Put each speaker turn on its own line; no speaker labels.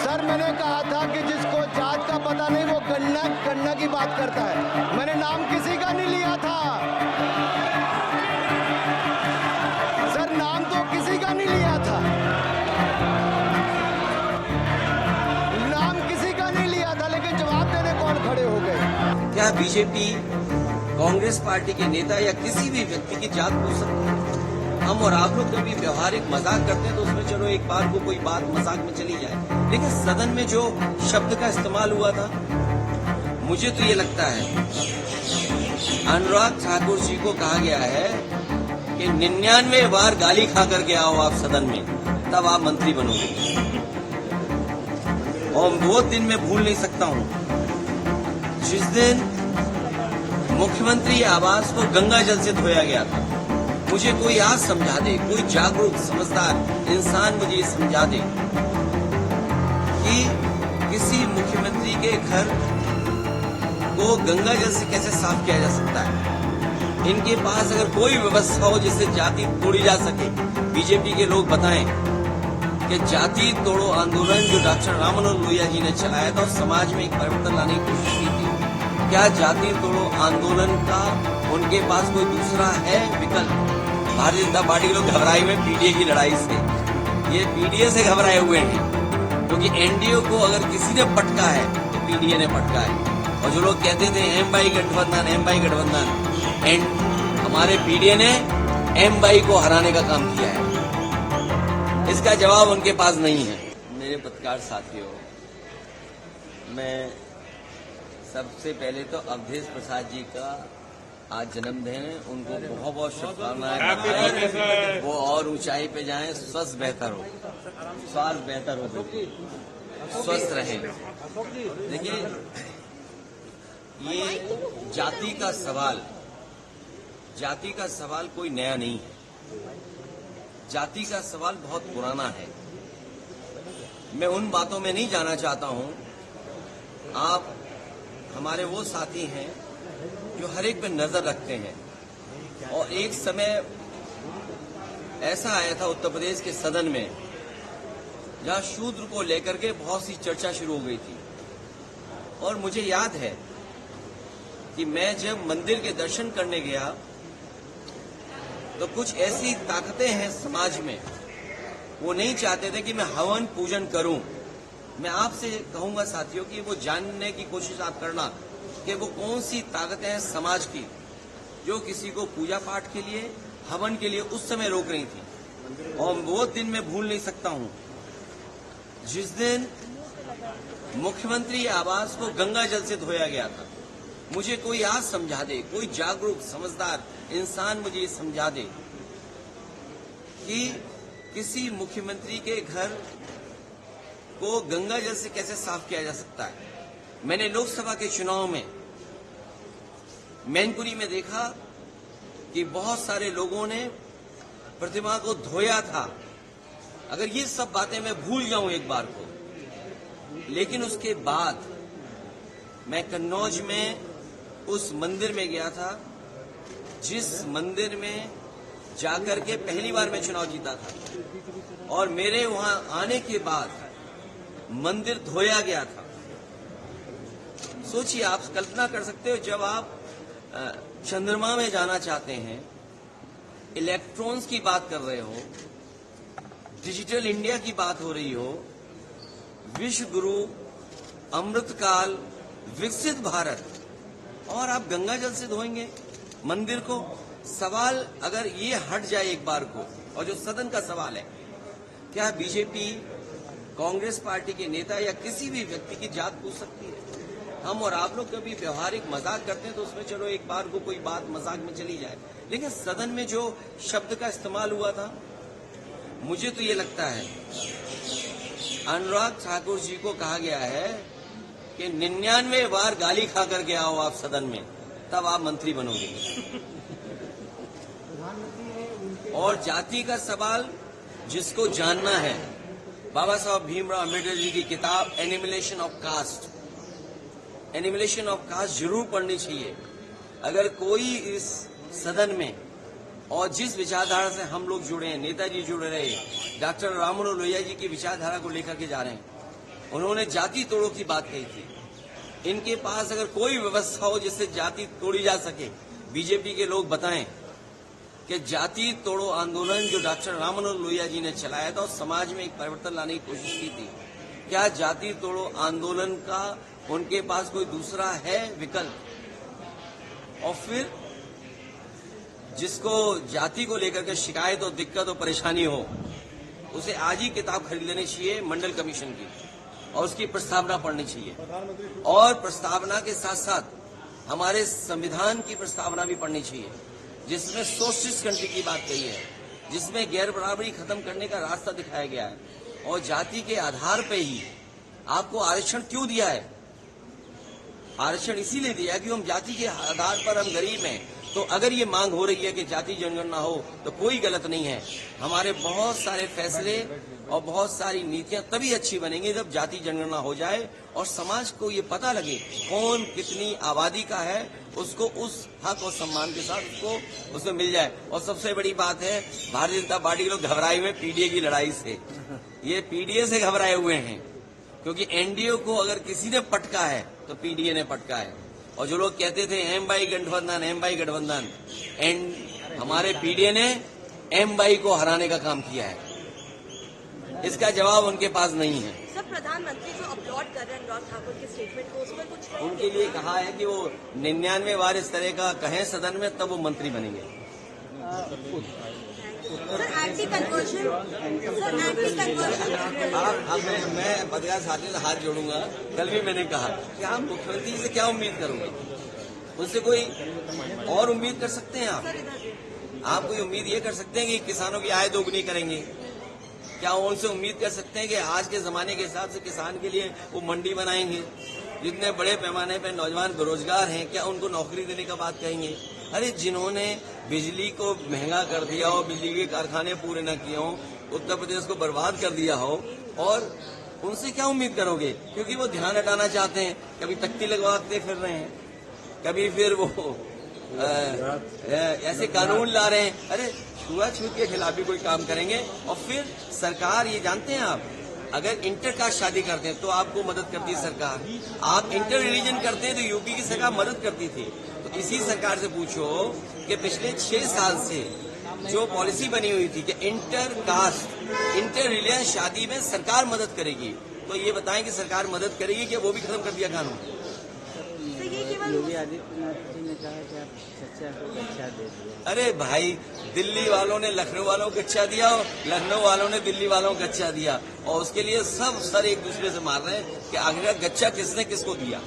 Sir मैंने कहा था कि जिसको जात का पता नहीं वो गन्ना की बात करता है। मैंने नाम किसी का नहीं लिया था सर, नाम तो किसी का नहीं लिया था, नाम किसी का नहीं लिया था, लेकिन जवाब देने कौन खड़े हो गए?
क्या बीजेपी कांग्रेस पार्टी के नेता या किसी भी व्यक्ति की जात पूछ सकते हैं? हम और आप लोग कभी व्यवहारिक मजाक करते हैं तो उसमें चलो एक बार को कोई बात मजाक में चली जाए, लेकिन सदन में जो शब्द का इस्तेमाल हुआ था, मुझे तो ये लगता है अनुराग ठाकुर जी को कहा गया है कि 99 बार गाली खा करके आओ आप सदन में, तब आप मंत्री बनोगे। और वो दिन मैं भूल नहीं सकता हूं जिस दिन मुख्यमंत्री आवास को गंगा जल से धोया गया था। मुझे कोई आज समझा दे, कोई जागरूक समझदार इंसान मुझे ये समझा दे कि किसी मुख्यमंत्री के घर को गंगा जल से कैसे साफ किया जा सकता है। इनके पास अगर कोई व्यवस्था हो जिससे जाति तोड़ी जा सके, बीजेपी के लोग बताएं कि जाति तोड़ो आंदोलन जो डॉक्टर राममनोहर लोहिया जी ने चलाया था और समाज में एक परिवर्तन लाने की कोशिश की थी, क्या जाति तोड़ो आंदोलन का उनके पास कोई दूसरा है विकल्प? भारतीय जनता पार्टी के लोग घबराए हुए पीडीए की लड़ाई से, ये पीडीए से घबराए हुए हैं, क्योंकि एनडीए को अगर किसी ने पटका है तो पीडीए ने पटका है। और जो लोग कहते थे एम बाई गठबंधन, हमारे पीडीए ने एम बाई को हराने का काम किया है। इसका जवाब उनके पास नहीं है। मेरे पत्रकार साथियों, मैं सबसे पहले तो अवधेश प्रसाद जी का आज जन्मदिन है, उनको बहुत बहुत शुभकामनाएं। वो और ऊंचाई पे जाएं, स्वास्थ्य बेहतर हो, स्वास्थ्य बेहतर हो, स्वस्थ रहे। देखिए, ये जाति का सवाल कोई नया नहीं है, जाति का सवाल बहुत पुराना है। मैं उन बातों में नहीं जाना चाहता हूं। आप हमारे वो साथी हैं जो हर एक पे नजर रखते हैं, और एक समय ऐसा आया था उत्तर प्रदेश के सदन में जहां शूद्र को लेकर के बहुत सी चर्चा शुरू हो गई थी। और मुझे याद है कि मैं जब मंदिर के दर्शन करने गया तो कुछ ऐसी ताकतें हैं समाज में, वो नहीं चाहते थे कि मैं हवन पूजन करूं। मैं आपसे कहूंगा साथियों कि वो जानने की कोशिश आप करना कि वो कौन सी ताकतें हैं समाज की जो किसी को पूजा पाठ के लिए, हवन के लिए उस समय रोक रही थी। और वो दिन मैं भूल नहीं सकता हूं जिस दिन मुख्यमंत्री आवास को गंगा जल से धोया गया था। मुझे कोई आज समझा दे, कोई जागरूक समझदार इंसान मुझे ये समझा दे कि किसी मुख्यमंत्री के घर को गंगा जल से कैसे साफ किया जा सकता है। मैंने लोकसभा के चुनाव में मैनपुरी में देखा कि बहुत सारे लोगों ने प्रतिमा को धोया था। अगर ये सब बातें मैं भूल जाऊं एक बार को, लेकिन उसके बाद मैं कन्नौज में उस मंदिर में गया था जिस मंदिर में जाकर के पहली बार मैं चुनाव जीता था, और मेरे वहां आने के बाद मंदिर धोया गया था। सोचिए, आप कल्पना कर सकते हो, जब आप चंद्रमा में जाना चाहते हैं, इलेक्ट्रॉन्स की बात कर रहे हो, डिजिटल इंडिया की बात हो रही हो, विश्व गुरु, अमृतकाल, विकसित भारत, और आप गंगा जल से धोएंगे मंदिर को। सवाल अगर ये हट जाए एक बार को, और जो सदन का सवाल है, क्या बीजेपी कांग्रेस पार्टी के नेता या किसी भी व्यक्ति की जात पूछ सकती है? हम और आप लोग कभी व्यवहारिक मजाक करते हैं तो उसमें चलो एक बार को कोई बात मजाक में चली जाए, लेकिन सदन में जो शब्द का इस्तेमाल हुआ था, मुझे तो ये लगता है अनुराग ठाकुर जी को कहा गया है कि 99 बार गाली खा करके आओ आप सदन में, तब आप मंत्री बनोगे। और जाति का सवाल जिसको जानना है, बाबा साहब भीमराव अम्बेडकर जी की किताब एनिमिलेशन ऑफ कास्ट, एनिमिलेशन ऑफ कास्ट जरूर पढ़नी चाहिए। अगर कोई इस सदन में, और जिस विचारधारा से हम लोग जुड़े हैं, नेताजी जुड़े रहे, डॉक्टर राममनोहर लोहिया जी की विचारधारा को लेकर के जा रहे हैं, उन्होंने जाति तोड़ो की बात कही थी। इनके पास अगर कोई व्यवस्था हो जिससे जाति तोड़ी जा सके, बीजेपी के लोग बताएं कि जाति तोड़ो आंदोलन जो डॉक्टर राम मनोहर लोहिया जी ने चलाया था और समाज में एक परिवर्तन लाने की कोशिश की थी, क्या जाति तोड़ो आंदोलन का उनके पास कोई दूसरा है विकल्प? और फिर जिसको जाति को लेकर के शिकायत और दिक्कत और परेशानी हो, उसे आज ही किताब खरीद लेनी चाहिए मंडल कमीशन की और उसकी प्रस्तावना पढ़नी चाहिए। और प्रस्तावना के साथ साथ हमारे संविधान की प्रस्तावना भी पढ़नी चाहिए, जिसमें सोशलिस्ट कंट्री की बात कही है, जिसमें गैर बराबरी खत्म करने का रास्ता दिखाया गया है। और जाति के आधार पे ही आपको आरक्षण क्यों दिया है? आरक्षण इसीलिए दिया कि हम जाति के आधार पर हम गरीब हैं। तो अगर ये मांग हो रही है कि जाति जनगणना हो तो कोई गलत नहीं है। हमारे बहुत सारे फैसले और बहुत सारी नीतियां तभी अच्छी बनेंगी जब जाति जनगणना हो जाए और समाज को ये पता लगे कौन कितनी आबादी का है, उसको उस हक और सम्मान के साथ उसको उसमें मिल जाए। और सबसे बड़ी बात है, भारतीय जनता पार्टी के लोग घबराए हुए पीडीए की लड़ाई से। ये पीडीए से घबराए हुए हैं, क्योंकि एनडीए को अगर किसी ने पटका है तो पीडीए ने पटका है। और जो लोग कहते थे एम बाई गठबंधन, हमारे पीडीए ने एम बाई को हराने का काम किया है। इसका जवाब उनके पास नहीं है।
सर, प्रधानमंत्री जो अपलॉड कर रहे हैं अनुराग ठाकुर के स्टेटमेंट को, उसमें कुछ
उनके लिए कहा है कि वो 99 बार इस तरह का कहें सदन में, तब वो मंत्री बनेंगे।
सर, एंटी कन्वर्जन
मैं पत्रकार साथियों से हाथ जोड़ूंगा। कल भी मैंने कहा कि आप मुख्यमंत्री से क्या उम्मीद करोगे? उनसे कोई और उम्मीद कर सकते हैं आप कोई उम्मीद ये कर सकते हैं कि किसानों की आय दोगुनी करेंगे? क्या उनसे उम्मीद कर सकते हैं कि आज के जमाने के हिसाब से किसान के लिए वो मंडी बनाएंगे? जितने बड़े पैमाने पर नौजवान बेरोजगार हैं, क्या उनको नौकरी देने का बात कहेंगे? अरे जिन्होंने बिजली को महंगा कर दिया हो, बिजली के कारखाने पूरे न किए हो, उत्तर प्रदेश को बर्बाद कर दिया हो, और उनसे क्या उम्मीद करोगे? क्योंकि वो ध्यान हटाना चाहते हैं। कभी तख्ती लगवाते फिर रहे हैं, कभी फिर वो ऐसे कानून ला रहे हैं। अरे छुआछूत के खिलाफ भी कोई काम करेंगे। और फिर सरकार, ये जानते हैं आप, अगर इंटर कास्ट शादी करते हैं तो आपको मदद करती है सरकार। आप इंटर रिलीजन करते हैं तो यूपी की सरकार मदद करती थी। तो इसी सरकार से पूछो कि पिछले 6 साल से जो पॉलिसी बनी हुई थी कि इंटर कास्ट, इंटर रिलीजन शादी में सरकार मदद करेगी, तो ये बताएं कि सरकार मदद करेगी कि वो भी खत्म कर दिया कानून?
योगी आदित्यनाथ जी ने कहा कि आप चर्चा को गच्छा दे दिया।
अरे भाई, दिल्ली वालों ने लखनऊ वालों को गच्छा दिया और लखनऊ वालों ने दिल्ली वालों को गच्छा दिया, और उसके लिए सब सर एक दूसरे से मार रहे हैं कि आखिर गच्छा किसने किसको दिया।